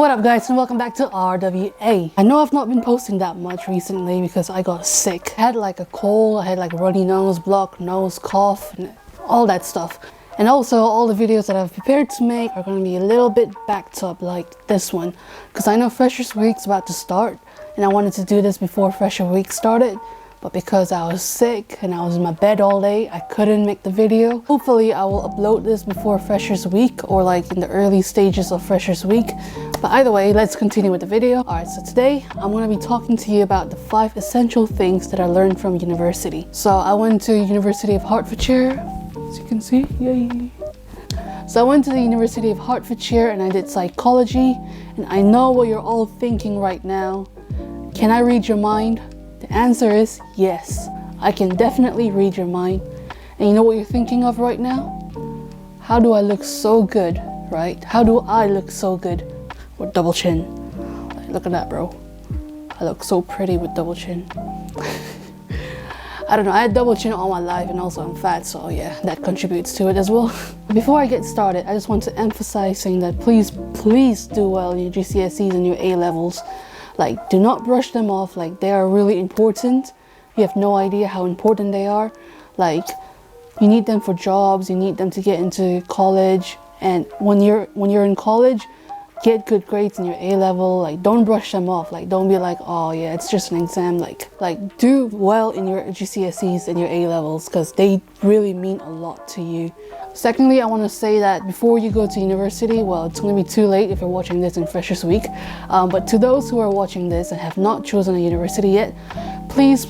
What up guys, and welcome back to RWA. I know I've not been posting that much recently because I got sick. I had like a cold, I had like runny nose, blocked nose, cough, and all that stuff. And also all the videos that I've prepared to make are going to be a little bit backed up like this one. Because I know Freshers Week's about to start and I wanted to do this before Fresher Week started. But because I was sick and I was in my bed all day, I couldn't make the video. Hopefully I will upload this before Freshers Week or like in the early stages of Freshers Week. But either way, let's continue with the video. Alright, so today I'm going to be talking to you about the 5 essential things that I learned from university. So I went to University of Hertfordshire, as you can see, yay. So I went to the University of Hertfordshire and I did psychology. And I know what you're all thinking right now. Can I read your mind? The answer is yes, I can definitely read your mind. And you know what you're thinking of right now? How do I look so good, right? How do I look so good with double chin? Look at that, bro. I look so pretty with double chin. I don't know, I had double chin all my life and also I'm fat, so yeah, that contributes to it as well. Before I get started, I just want to emphasize saying that please do well in your GCSEs and your A-Levels. Like, do not brush them off. Like, they are really important. You have no idea how important they are. Like, you need them for jobs, you need them to get into college, and when you're in college, get good grades in your A-level. Like, don't brush them off. Like, don't be like, oh yeah, it's just an exam. Like do well in your GCSEs and your A-levels because they really mean a lot to you. Secondly, I want to say that before you go to university, well, it's going to be too late if you're watching this in Freshers Week, but to those who are watching this and have not chosen a university yet, please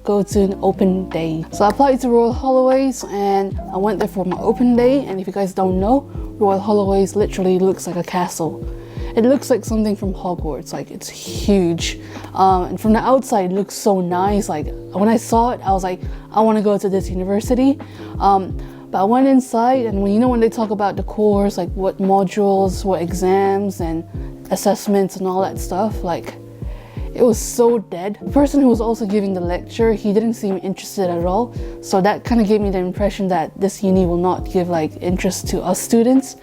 go to an open day. So I applied to Royal Holloway's and I went there for my open day, and if you guys don't know, Royal Holloway's literally looks like a castle. It looks like something from Hogwarts. Like, it's huge, and from the outside it looks so nice. Like, when I saw it I was like, I want to go to this university. But I went inside, and when they talk about the course, like what modules, what exams and assessments and all that stuff, like, it was so dead. The person who was also giving the lecture, he didn't seem interested at all. So that kind of gave me the impression that this uni will not give like interest to us students.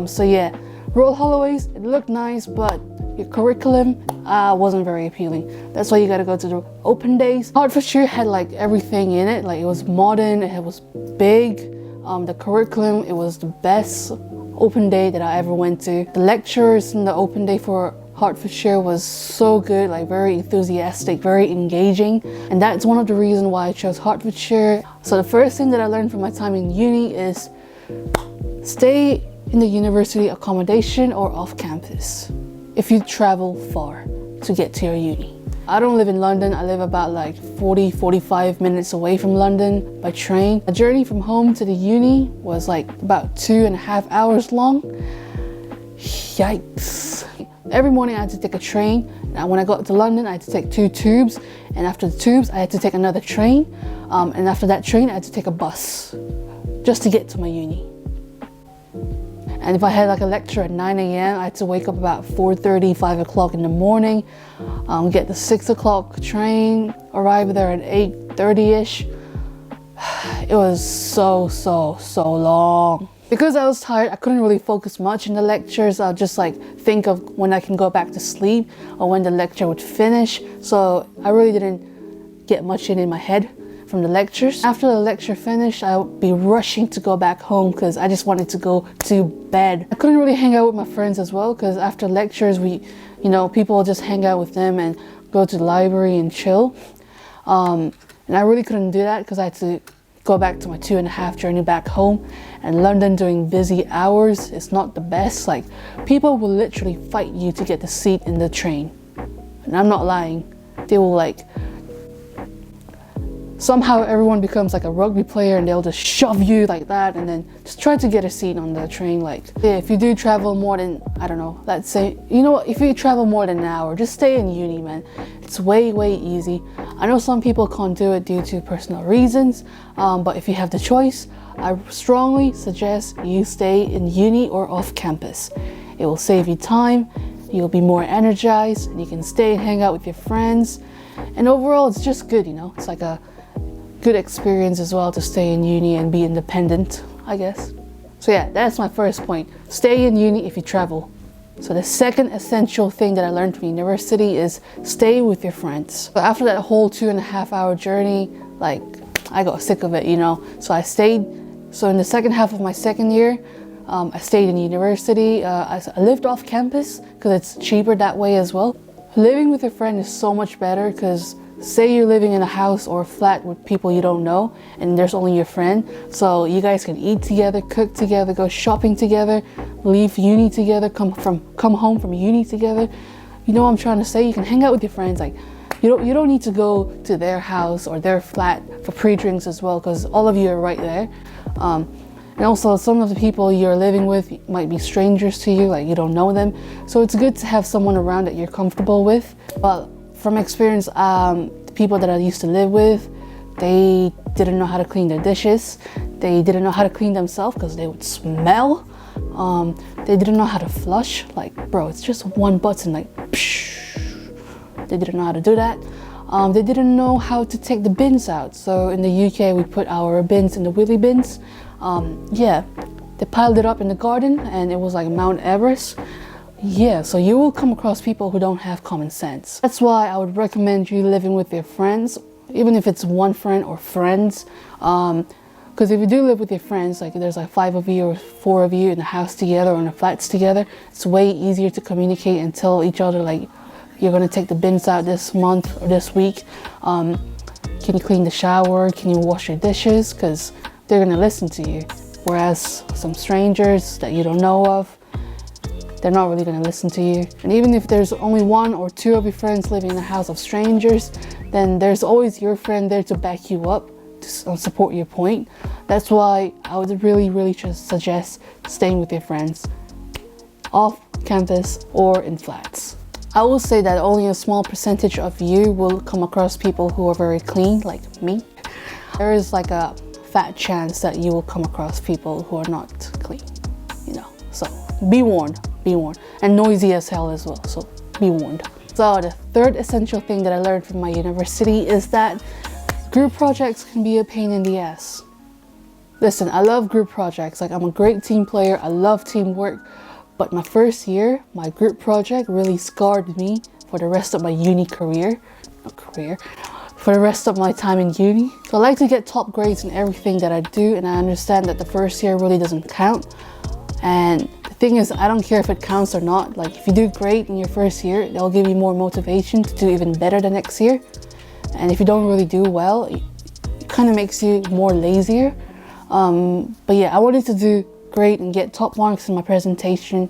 So yeah, Royal Holloway's, it looked nice, but your curriculum wasn't very appealing. That's why you gotta go to the open days. Hertfordshire had like everything in it. Like, it was modern, it was big. The curriculum, it was the best open day that I ever went to. The lectures in the open day for Hertfordshire was so good, like very enthusiastic, very engaging, and that's one of the reasons why I chose Hertfordshire. So the first thing that I learned from my time in uni is stay in the university accommodation or off campus if you travel far to get to your uni. I don't live in London. I live about like 40-45 minutes away from London by train. The journey from home to the uni was like about 2.5 hours long. Yikes. Every morning I had to take a train. Now when I got to London, I had to take 2 tubes, and after the tubes I had to take another train, and after that train I had to take a bus just to get to my uni. And if I had like a lecture at 9 a.m, I had to wake up about 4:30, 5 o'clock in the morning, get the 6 o'clock train, arrive there at 8:30ish. It was so long. Because I was tired, I couldn't really focus much in the lectures. I'll just like think of when I can go back to sleep or when the lecture would finish. So I really didn't get much in my head from the lectures. After the lecture finished, I would be rushing to go back home because I just wanted to go to bed. I couldn't really hang out with my friends as well because after lectures, people just hang out with them and go to the library and chill. And I really couldn't do that because I had to go back to my 2.5 journey back home, and London during busy hours is not the best. Like, people will literally fight you to get the seat in the train, and I'm not lying. They will like, somehow everyone becomes like a rugby player and they'll just shove you like that and then just try to get a seat on the train. Like, yeah, if you do travel more than, I don't know, let's say, if you travel more than an hour, just stay in uni, man. It's way easy. I know some people can't do it due to personal reasons, but if you have the choice, I strongly suggest you stay in uni or off campus. It will save you time, you'll be more energized, and you can stay and hang out with your friends. And overall, it's just good, it's like a good experience as well to stay in uni and be independent, I guess. So yeah, that's my first point. Stay in uni if you travel. So the second essential thing that I learned from university is stay with your friends. So after that whole 2.5-hour journey, like I got sick of it, you know. So I stayed. So in the second half of my second year, I stayed in university. I lived off campus because it's cheaper that way as well. Living with a friend is so much better because say you're living in a house or a flat with people you don't know and there's only your friend. So you guys can eat together, cook together, go shopping together, leave uni together, come home from uni together. You know what I'm trying to say? You can hang out with your friends. Like you don't need to go to their house or their flat for pre-drinks as well because all of you are right there. And also some of the people you're living with might be strangers to you, like you don't know them. So it's good to have someone around that you're comfortable with. But from experience, the people that I used to live with, they didn't know how to clean their dishes. They didn't know how to clean themselves because they would smell. They didn't know how to flush. Like, bro, it's just one button, like, psh. They didn't know how to do that. They didn't know how to take the bins out. So in the UK, we put our bins in the wheelie bins. Yeah, they piled it up in the garden and it was like Mount Everest. Yeah, so you will come across people who don't have common sense. That's why I would recommend you living with your friends, even if it's one friend or friends. Because if you do live with your friends, like there's like 5 of you or 4 of you in the house together or in the flats together, it's way easier to communicate and tell each other like, you're gonna take the bins out this month or this week. Can you clean the shower? Can you wash your dishes? Because they're gonna listen to you. Whereas some strangers that you don't know of, they're not really gonna listen to you. And even if there's only 1 or 2 of your friends living in a house of strangers, then there's always your friend there to back you up, to support your point. That's why I would really just suggest staying with your friends off campus or in flats. I will say that only a small percentage of you will come across people who are very clean, like me. There is like a fat chance that you will come across people who are not clean, you know. So be warned, and noisy as hell as well, so be warned. So the third essential thing that I learned from my university is that group projects can be a pain in the ass. Listen, I love group projects, like I'm a great team player, I love teamwork, but my first year, my group project really scarred me for the rest of my for the rest of my time in uni. So I like to get top grades in everything that I do, and I understand that the first year really doesn't count. And the thing is, I don't care if it counts or not. Like if you do great in your first year, they'll give you more motivation to do even better the next year. And if you don't really do well, it kind of makes you more lazier. But yeah, I wanted to do great and get top marks in my presentation.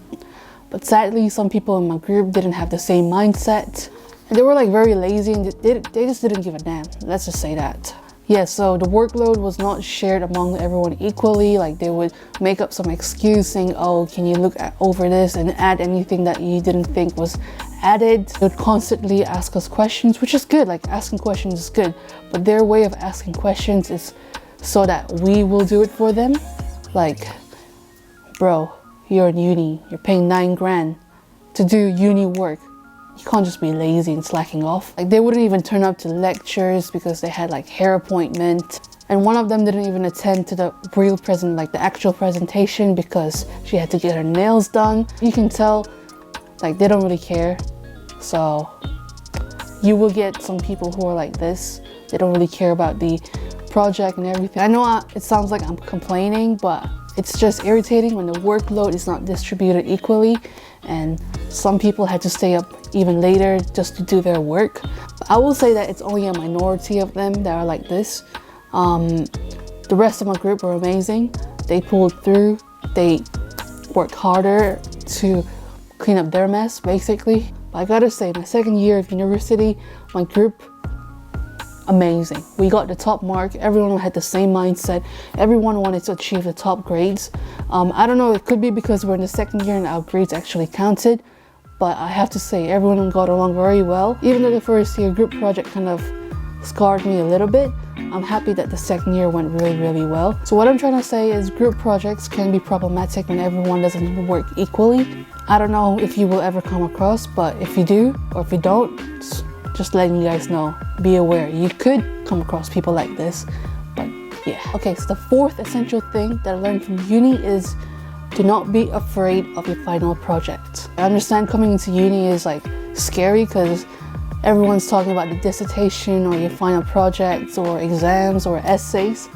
But sadly, some people in my group didn't have the same mindset. And they were like very lazy and they just didn't give a damn. Let's just say that. Yeah, so the workload was not shared among everyone equally. Like they would make up some excuse saying, oh, can you look over this and add anything that you didn't think was added. They would constantly ask us questions, which is good. Like asking questions is good. But their way of asking questions is so that we will do it for them. Like, bro, you're in uni, you're paying 9 grand to do uni work. You can't just be lazy and slacking off. Like they wouldn't even turn up to lectures because they had like hair appointment. And one of them didn't even attend to the actual presentation because she had to get her nails done. You can tell like they don't really care. So you will get some people who are like this. They don't really care about the project and everything. I know it sounds like I'm complaining, but it's just irritating when the workload is not distributed equally and some people had to stay up even later just to do their work. But I will say that it's only a minority of them that are like this. The rest of my group were amazing. They pulled through. They worked harder to clean up their mess, basically. But I gotta say, my second year of university, my group, amazing. We got the top mark. Everyone had the same mindset. Everyone wanted to achieve the top grades. I don't know, it could be because we're in the second year and our grades actually counted, but I have to say everyone got along very well. Even though the first year group project kind of scarred me a little bit, I'm happy that the second year went really well. So what I'm trying to say is group projects can be problematic when everyone doesn't work equally. I don't know if you will ever come across, but if you do or if you don't, just letting you guys know, be aware. You could come across people like this, but yeah. Okay, so the fourth essential thing that I learned from uni is Do not be afraid of your final project. I understand coming into uni is like scary because everyone's talking about the dissertation or your final projects or exams or essays,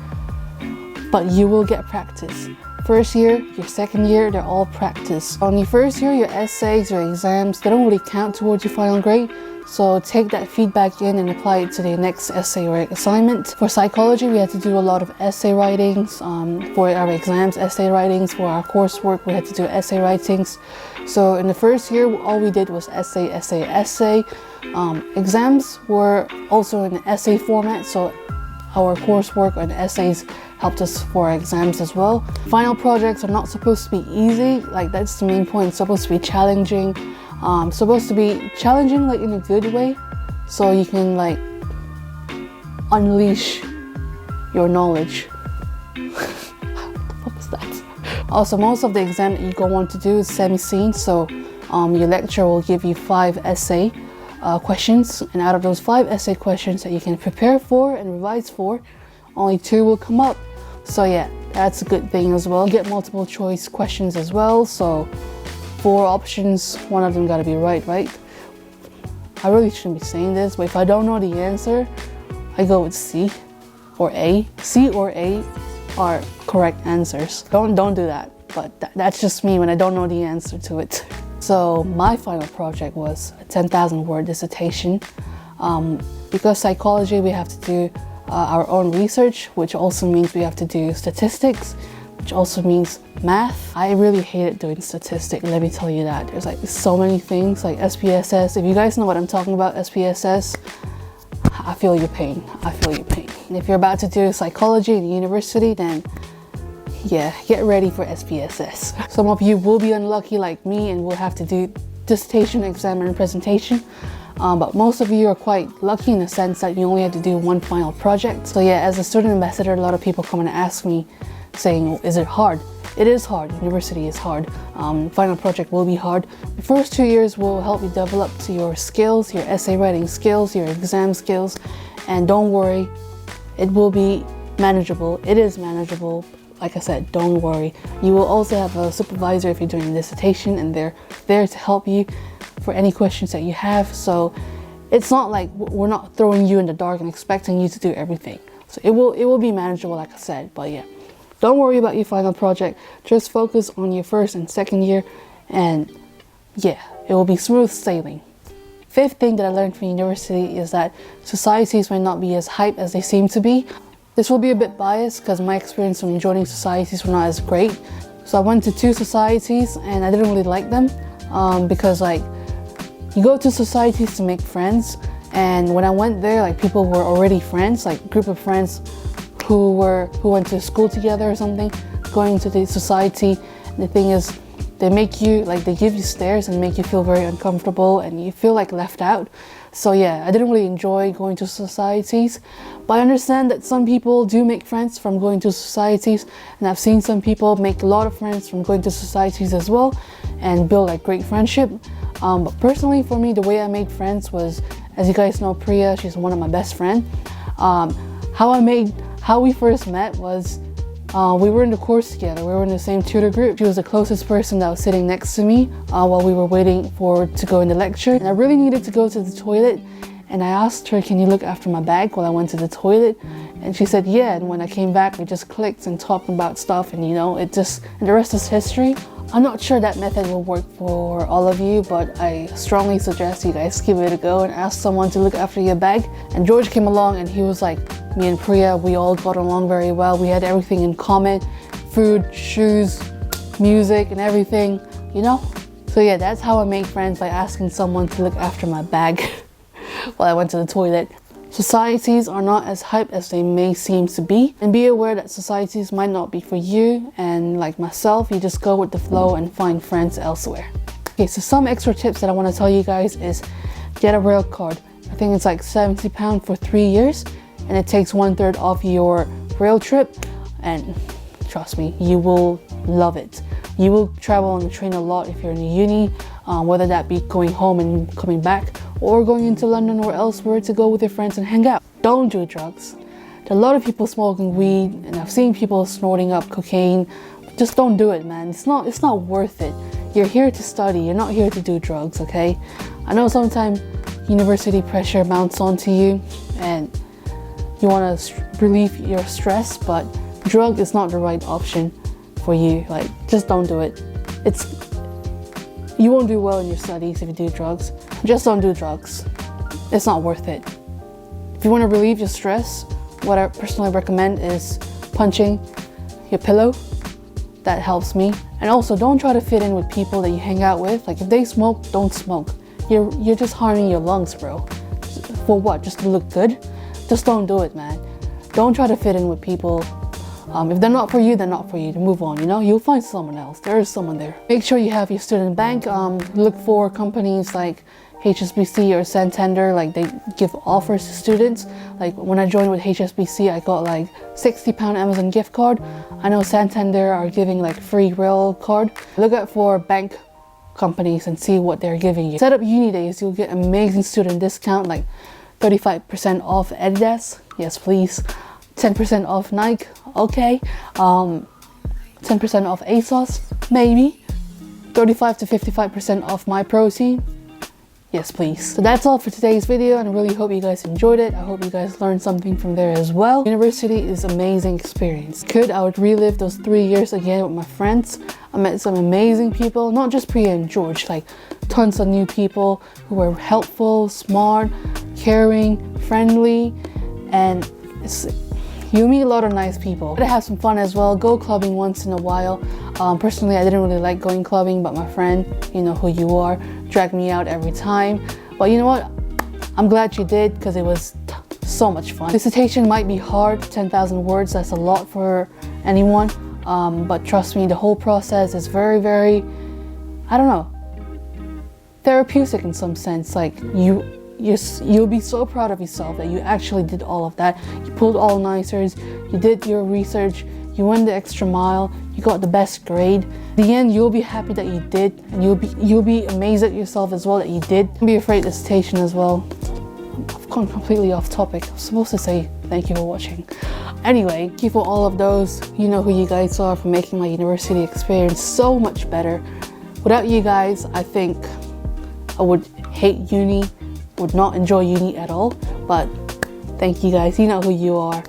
but you will get practice. First year, your second year, they're all practice. On your first year, your essays, your exams, they don't really count towards your final grade. So take that feedback in and apply it to the next essay or assignment. For psychology, we had to do a lot of essay writings. For our exams, essay writings. For our coursework, we had to do essay writings. So in the first year, all we did was essay, essay, essay. Exams were also in essay format, so our coursework and essays helped us for our exams as well. Final projects are not supposed to be easy, like that's the main point. It's supposed to be challenging. Supposed to be challenging like in a good way, so you can like unleash your knowledge. What was that? Also, most of the exam that you go on to do is semi-scene, so your lecturer will give you 5 essay questions, and out of those 5 essay questions that you can prepare for and revise for, only 2 will come up. So yeah, that's a good thing as well. Get multiple choice questions as well, so 4 options, 1 of them gotta be right? I really shouldn't be saying this, but if I don't know the answer, I go with C or A. C or A are correct answers. Don't do that, but that's just me when I don't know the answer to it. So my final project was a 10,000 word dissertation. Because psychology, we have to do our own research, which also means we have to do statistics, which also means math. I really hated doing statistics, let me tell you that. There's like so many things like SPSS. If you guys know what I'm talking about, SPSS, I feel your pain. And if you're about to do psychology in university, then yeah, get ready for SPSS. Some of you will be unlucky like me and will have to do dissertation, exam, and presentation. But most of you are quite lucky in the sense that you only have to do 1 final project. So yeah, as a student ambassador, a lot of people come and ask me saying, is it hard? It is hard. University is hard. Final project will be hard. The first 2 years will help you develop to your skills, your essay writing skills, your exam skills, and don't worry, it will be manageable. It is manageable. Like I said, don't worry. You will also have a supervisor if you're doing a dissertation, and they're there to help you for any questions that you have. So it's not like we're not throwing you in the dark and expecting you to do everything. So it will be manageable, like I said. But yeah, don't worry about your final project. Just focus on your first and second year, and yeah, it will be smooth sailing. 5th thing that I learned from university is that societies might not be as hype as they seem to be. This will be a bit biased because my experience from joining societies were not as great. So I went to 2 societies and I didn't really like them because like you go to societies to make friends, and when I went there, like people were already friends, like group of friends who went to school together or something, going to the society. The thing is, they give you stares and make you feel very uncomfortable and you feel like left out. So yeah, I didn't really enjoy going to societies, but I understand that some people do make friends from going to societies, and I've seen some people make a lot of friends from going to societies as well and build like great friendship. But personally for me, the way I made friends was, as you guys know, Priya, she's one of my best friends. How we first met was we were in the course together. We were in the same tutor group. She was the closest person that was sitting next to me while we were waiting to go in the lecture. And I really needed to go to the toilet. And I asked her, can you look after my bag while I went to the toilet? And she said, yeah. And when I came back, we just clicked and talked about stuff. And and the rest is history. I'm not sure that method will work for all of you, but I strongly suggest you guys give it a go and ask someone to look after your bag. And George came along and he was like, me and Priya, we all got along very well. We had everything in common, food, shoes, music, and everything, So yeah, that's how I made friends, by asking someone to look after my bag while I went to the toilet. Societies are not as hype as they may seem to be, and be aware that societies might not be for you, and like myself, you just go with the flow and find friends elsewhere. Okay, so some extra tips that I want to tell you guys is get a rail card. I think it's like £70 for 3 years, and it takes 1/3 off your rail trip, and trust me, you will love it. You will travel on the train a lot if you're in uni, whether that be going home and coming back, or going into London or elsewhere to go with your friends and hang out. Don't do drugs. There are a lot of people smoking weed, and I've seen people snorting up cocaine, just don't do it, man. It's not worth it. You're here to study, you're not here to do drugs, okay? I know sometimes university pressure mounts onto you and you want to relieve your stress, but drug is not the right option for you. Like, just don't do it. You won't do well in your studies if you do drugs. Just don't do drugs. It's not worth it. If you want to relieve your stress, what I personally recommend is punching your pillow. That helps me. And also, don't try to fit in with people that you hang out with. Like, if they smoke, don't smoke. You're just harming your lungs, bro. For what? Just to look good? Just don't do it, man. Don't try to fit in with people. If they're not for you, they're not for you. Move on, you know? You'll find someone else. There is someone there. Make sure you have your student bank. Look for companies like HSBC or Santander. Like, they give offers to students. Like, when I joined with HSBC, I got like £60 Amazon gift card. I know Santander are giving like free rail card. Look out for bank companies and see what they're giving you. Set up uni days. You'll get amazing student discount, like 35% off Adidas. Yes, please. 10% off Nike. Okay. 10% off ASOS. Maybe. 35 to 55% off My Protein. Yes, please. So that's all for today's video, and I really hope you guys enjoyed it. I hope you guys learned something from there as well. University is an amazing experience. I would relive those 3 years again with my friends. I met some amazing people, not just Priya and George, like tons of new people who were helpful, smart, caring, friendly, and you meet a lot of nice people. To have some fun as well, go clubbing once in a while. Personally, I didn't really like going clubbing, but my friend, you know who you are, dragged me out every time. But you know what? I'm glad she did, because it was so much fun. Dissertation might be hard, 10,000 words, that's a lot for anyone. But trust me, the whole process is very, very, I don't know, therapeutic in some sense. Like, you'll be so proud of yourself that you actually did all of that. You pulled all nighters, you did your research, you went the extra mile, you got the best grade. In the end, you'll be happy that you did, and you'll be amazed at yourself as well that you did. Don't be afraid of dissertation as well. I've gone completely off topic. I was supposed to say thank you for watching. Anyway, thank you for all of those. You know who you guys are, for making my university experience so much better. Without you guys, I think I would hate uni, would not enjoy uni at all. But thank you guys, you know who you are.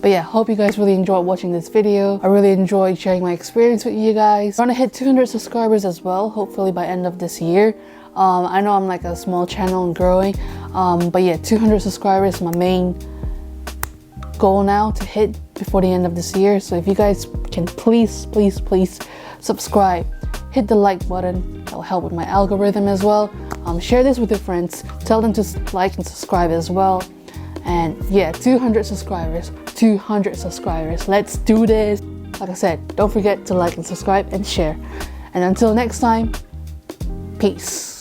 But yeah, hope you guys really enjoyed watching this video. I really enjoyed sharing my experience with you guys. I want to hit 200 subscribers as well, hopefully by end of this year. I know I'm like a small channel and growing, but yeah, 200 subscribers is my main goal now to hit before the end of this year. So if you guys can please subscribe, hit the like button. That'll help with my algorithm as well. Share this with your friends, tell them to like and subscribe as well. And yeah, 200 subscribers, let's do this. Like I said, don't forget to like and subscribe and share. And until next time, peace.